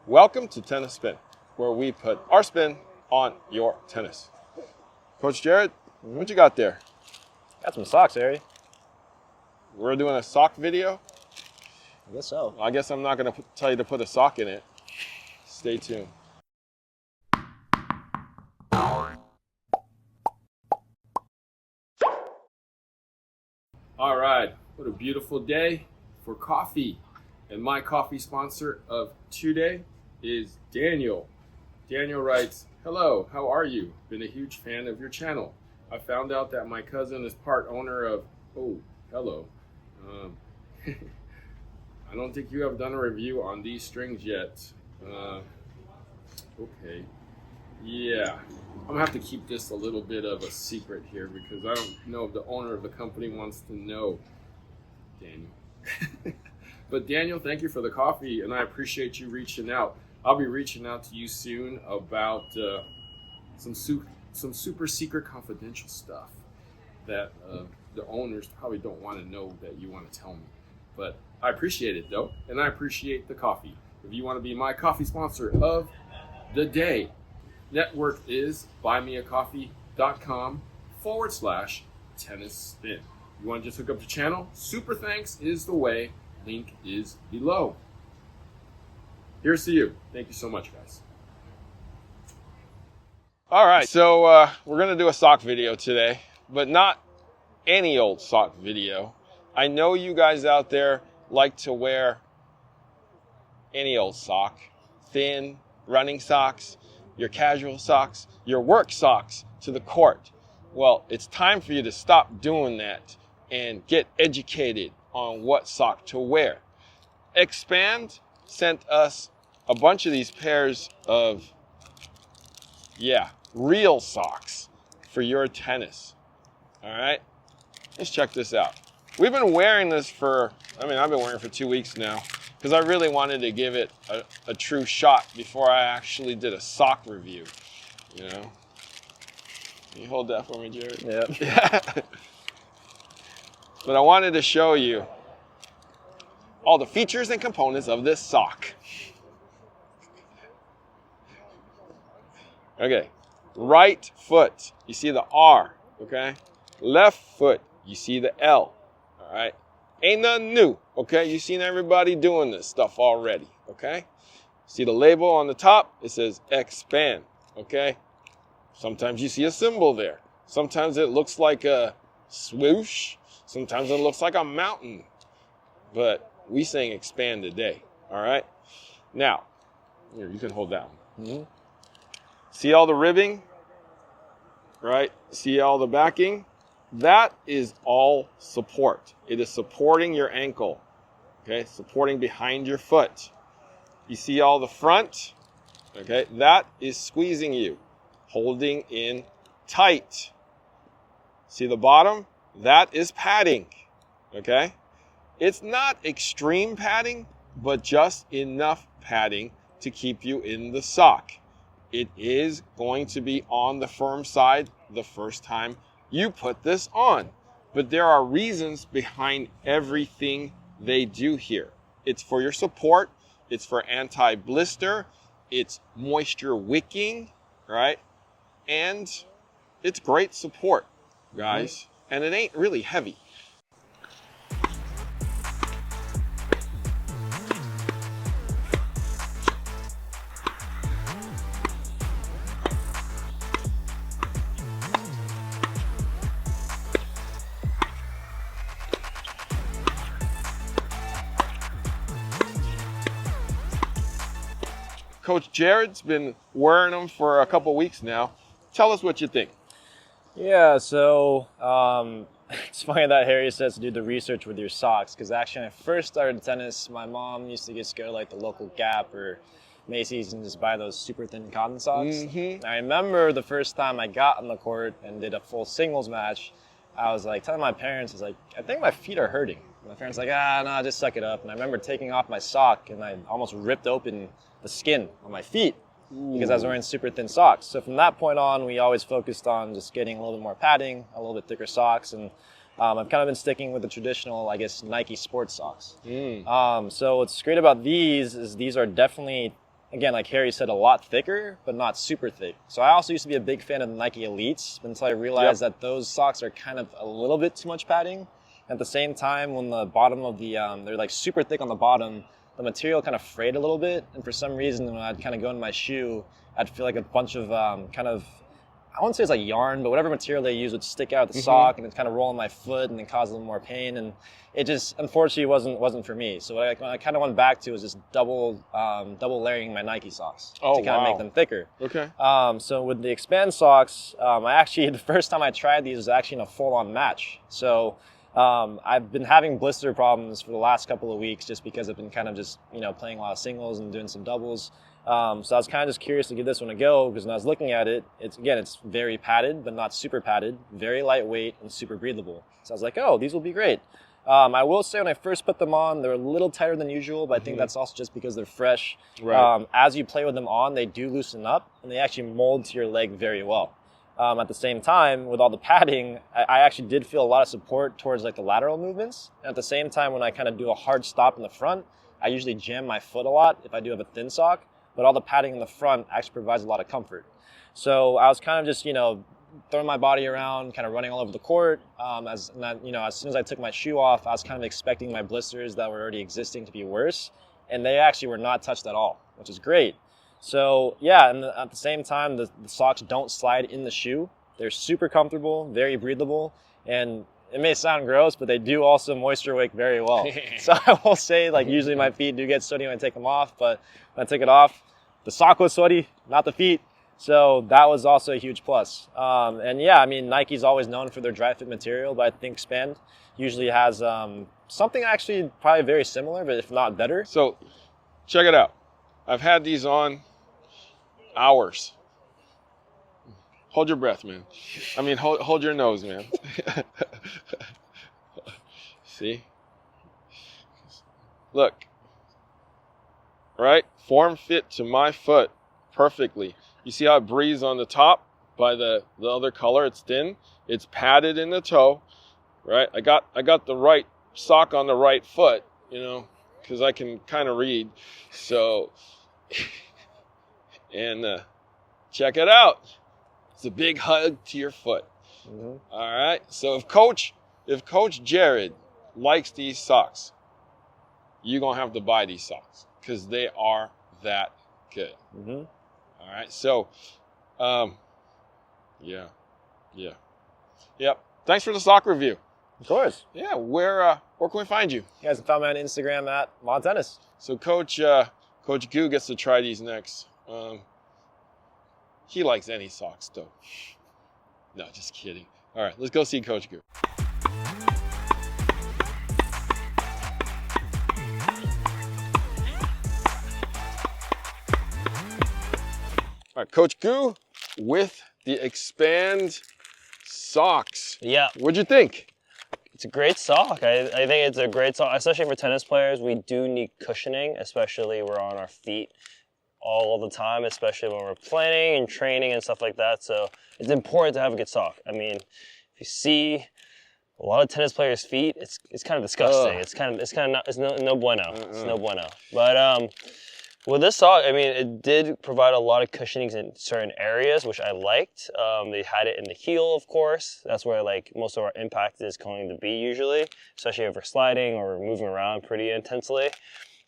Welcome to Tennis Spin, where we put our spin on your tennis. Coach Jerod, what you got there? Got some socks, Harry. We're doing a sock video? I guess so. I guess I'm not going to tell you to put a sock in it. Stay tuned. All right, what a beautiful day for coffee. And my coffee sponsor of today is Daniel. Daniel writes, "Hello, how are you? Been a huge fan of your channel. I found out that my cousin is part owner of..." Oh, hello. I don't think you have done a review on these strings yet. Okay. Yeah, I'm gonna have to keep this a little bit of a secret here because I don't know if the owner of the company wants to know, Daniel. But Daniel, thank you for the coffee, and I appreciate you reaching out. I'll be reaching out to you soon about some super secret confidential stuff that the owners probably don't want to know that you want to tell me. But I appreciate it though, and I appreciate the coffee. If you want to be my coffee sponsor of the day, network is buymeacoffee.com/tennis spin. You want to just hook up the channel? Super thanks is the way. Link is below. Here's to you. Thank you so much, guys. All right, so we're going to do a sock video today, but not any old sock video. I know you guys out there like to wear any old sock, thin running socks, your casual socks, your work socks to the court. Well, it's time for you to stop doing that and get educated on what sock to wear. XPAND sent us a bunch of these pairs of, real socks for your tennis. All right, let's check this out. We've been wearing this I've been wearing it for 2 weeks now because I really wanted to give it a true shot before I actually did a sock review, you know. Can you hold that for me, Jerod? Yeah. But I wanted to show you all the features and components of this sock. Okay, right foot, you see the R, okay? Left foot, you see the L, all right? Ain't nothing new, okay? You've seen everybody doing this stuff already, okay? See the label on the top? It says XPAND, okay? Sometimes you see a symbol there. Sometimes it looks like a swoosh. Sometimes it looks like a mountain. But we saying XPAND today, all right? Now, here, you can hold that one. Mm-hmm. See all the ribbing, right? See all the backing? That is all support. It is supporting your ankle, okay? Supporting behind your foot. You see all the front, okay? That is squeezing you, holding in tight. See the bottom? That is padding, okay? It's not extreme padding, but just enough padding to keep you in the sock. It is going to be on the firm side the first time you put this on. But there are reasons behind everything they do here. It's for your support. It's for anti-blister. It's moisture wicking, right? And it's great support, guys. And it ain't really heavy. Coach Jerod's been wearing them for a couple weeks now. Tell us what you think. Yeah, so it's funny that Harry says to do the research with your socks, because actually when I first started tennis, my mom used to get scared like the local Gap or Macy's and just buy those super thin cotton socks. Mm-hmm. I remember the first time I got on the court and did a full singles match, I was like telling my parents, I was like, I think my feet are hurting. My parents were like, no, just suck it up. And I remember taking off my sock and I almost ripped open the skin on my feet. Ooh. Because I was wearing super thin socks. So from that point on, we always focused on just getting a little bit more padding, a little bit thicker socks, and I've kind of been sticking with the traditional, I guess, Nike sports socks. So what's great about these is these are definitely again, like Harry said, a lot thicker, but not super thick. So I also used to be a big fan of the Nike Elites until I realized that those socks are kind of a little bit too much padding. At the same time, when the bottom of the, they're like super thick on the bottom, the material kind of frayed a little bit. And for some reason, when I'd kind of go into my shoe, I'd feel like a bunch of kind of, I wouldn't say it's like yarn, but whatever material they use would stick out of the sock and it'd kind of roll on my foot and then cause a little more pain. And it just, unfortunately, wasn't for me. So what I kind of went back to was just double layering my Nike socks to kind of make them thicker. Okay. So with the Expand socks, I actually, the first time I tried these was actually in a full-on match. So I've been having blister problems for the last couple of weeks just because I've been kind of just, playing a lot of singles and doing some doubles. So I was kind of just curious to give this one a go because when I was looking at it, it's very padded, but not super padded, very lightweight and super breathable. So I was like, oh, these will be great. I will say when I first put them on, they're a little tighter than usual, but I think that's also just because they're fresh. Right. As you play with them on, they do loosen up and they actually mold to your leg very well. At the same time, with all the padding, I actually did feel a lot of support towards like the lateral movements. And at the same time, when I kind of do a hard stop in the front, I usually jam my foot a lot if I do have a thin sock. But all the padding in the front actually provides a lot of comfort. So I was kind of just, throwing my body around, kind of running all over the court. As soon as I took my shoe off, I was kind of expecting my blisters that were already existing to be worse. And they actually were not touched at all, which is great. So yeah, and at the same time, the socks don't slide in the shoe. They're super comfortable, very breathable, and it may sound gross, but they do also moisture wake very well. So I will say, like, usually my feet do get sweaty when I take them off, but when I take it off, the sock was sweaty, not the feet. So that was also a huge plus. And yeah, I mean, Nike's always known for their dry fit material, but I think Expand usually has something actually probably very similar, but if not better. So check it out. I've had these on hours. Hold your breath, man. I mean, hold your nose, man. See? Look. Right? Form fit to my foot perfectly. You see how it breathes on the top by the other color? It's thin. It's padded in the toe. Right? I got the right sock on the right foot, because I can kind of read. So, and check it out. It's a big hug to your foot. All right. So if Coach Jerod likes these socks, you're gonna have to buy these socks because they are that good. All right. So, yep. Thanks for the sock review. Of course. Yeah. Where can we find you? You guys can find me on Instagram at Mod Tennis. So Coach Goo gets to try these next. He likes any socks, though. No, just kidding. All right, let's go see Coach Goo. All right, Coach Goo with the Expand socks. Yeah. What'd you think? It's a great sock. I think it's a great sock, especially for tennis players. We do need cushioning, especially we're on our feet all the time, especially when we're playing and training and stuff like that. So it's important to have a good sock. I mean, if you see a lot of tennis players' feet, it's kind of disgusting. It's no bueno. It's no bueno. But with this sock, I mean, it did provide a lot of cushionings in certain areas, which I liked. They had it in the heel, of course. That's where like most of our impact is going to be usually, especially if we're sliding or moving around pretty intensely.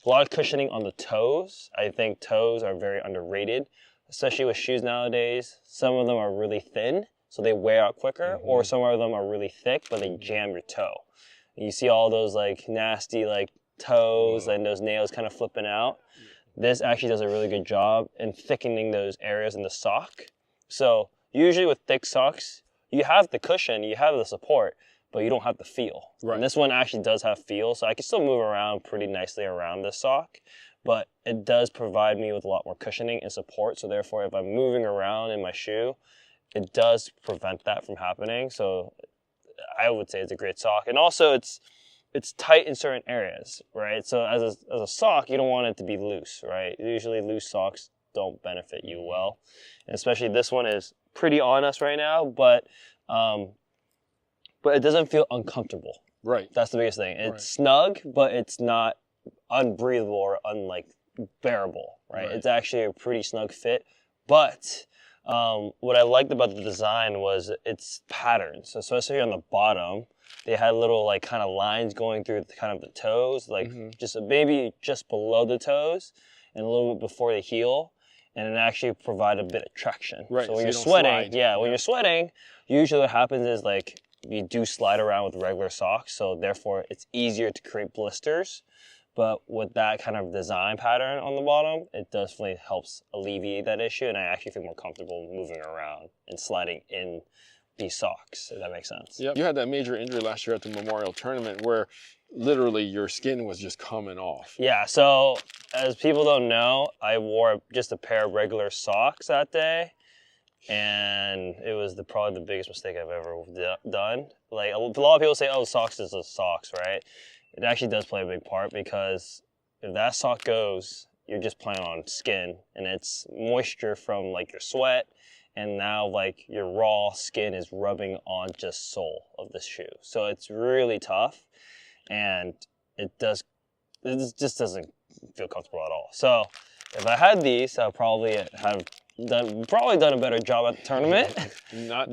A lot of cushioning on the toes. I think toes are very underrated, especially with shoes nowadays. Some of them are really thin, so they wear out quicker, or some of them are really thick, but they jam your toe. And you see all those like nasty like toes and those nails kind of flipping out. This actually does a really good job in thickening those areas in the sock. So usually with thick socks, you have the cushion, you have the support, but you don't have the feel. Right. And this one actually does have feel, so I can still move around pretty nicely around this sock, but it does provide me with a lot more cushioning and support, so therefore if I'm moving around in my shoe, it does prevent that from happening. So I would say it's a great sock. And also it's tight in certain areas, right? So as a sock, you don't want it to be loose, right? Usually loose socks don't benefit you well. And especially this one is pretty on us right now, but it doesn't feel uncomfortable. Right. That's the biggest thing. It's snug, but it's not unbreathable or bearable, right? Right. It's actually a pretty snug fit. But what I liked about the design was its patterns. So especially on the bottom, they had little like kind of lines going through kind of the toes, like just maybe just below the toes and a little bit before the heel. And it actually provided a bit of traction. Right, So when so you're you don't sweating, slide. when you're sweating, usually what happens is like you do slide around with regular socks, so therefore it's easier to create blisters. But with that kind of design pattern on the bottom, it definitely helps alleviate that issue, and I actually feel more comfortable moving around and sliding in these socks, if that makes sense. Yep. You had that major injury last year at the Memorial Tournament where literally your skin was just coming off. Yeah, so as people don't know, I wore just a pair of regular socks that day, and it was probably the biggest mistake I've ever done. Like a lot of people say, oh, socks is the socks, right? It actually does play a big part because if that sock goes, you're just playing on skin, and it's moisture from like your sweat, and now like your raw skin is rubbing on just sole of the shoe. So it's really tough, and it just doesn't feel comfortable at all. So if I had these, I probably have done a better job at the tournament.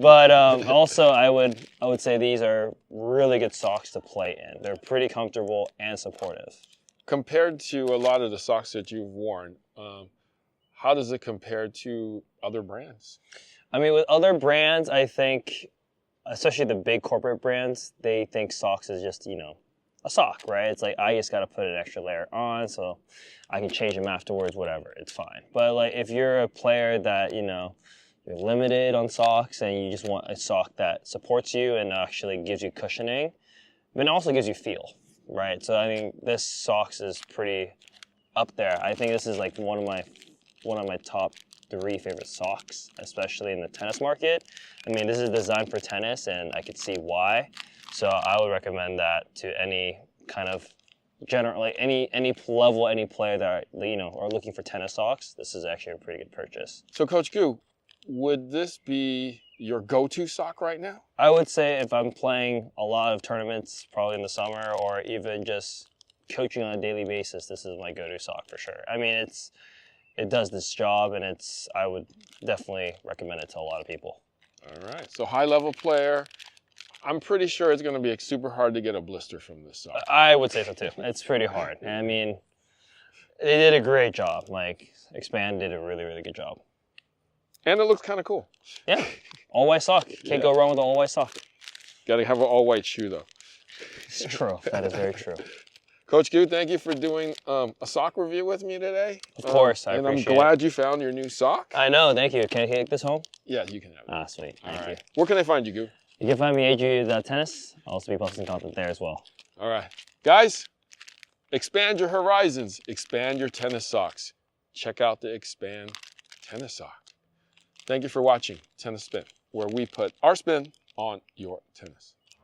But also I would say these are really good socks to play in. They're pretty comfortable and supportive. Compared to a lot of the socks that you've worn, how does it compare to other brands? I mean, with other brands, I think, especially the big corporate brands, they think socks is just, a sock, right? It's like, I just got to put an extra layer on so I can change them afterwards, whatever, it's fine. But like, if you're a player that, you're limited on socks and you just want a sock that supports you and actually gives you cushioning, but it also gives you feel, right? So I think this socks is pretty up there. I think this is like one of my top 3 favorite socks, especially in the tennis market. I mean, this is designed for tennis and I could see why. So I would recommend that to any kind of any level, any player that are looking for tennis socks. This is actually a pretty good purchase. So Coach Goo, would this be your go-to sock right now? I would say if I'm playing a lot of tournaments, probably in the summer, or even just coaching on a daily basis, this is my go-to sock for sure. I mean, it does this job, and I would definitely recommend it to a lot of people. All right, so high-level player. I'm pretty sure it's going to be super hard to get a blister from this sock. I would say so too. It's pretty hard. I mean, they did a great job. Like, XPAND did a really, really good job. And it looks kind of cool. Yeah, all-white sock. Can't go wrong with an all-white sock. Got to have an all-white shoe, though. It's true. That is very true. Coach Goo, thank you for doing a sock review with me today. Of course, I appreciate it. And I'm glad you found your new sock. I know, thank you. Can I take this home? Yeah, you can have it. Ah, sweet. Thank you. Where can I find you, Goo? You can find me at AG.tennis. I'll also be posting content there as well. All right. Guys, expand your horizons. Expand your tennis socks. Check out the XPAND tennis sock. Thank you for watching Tennis Spin, where we put our spin on your tennis.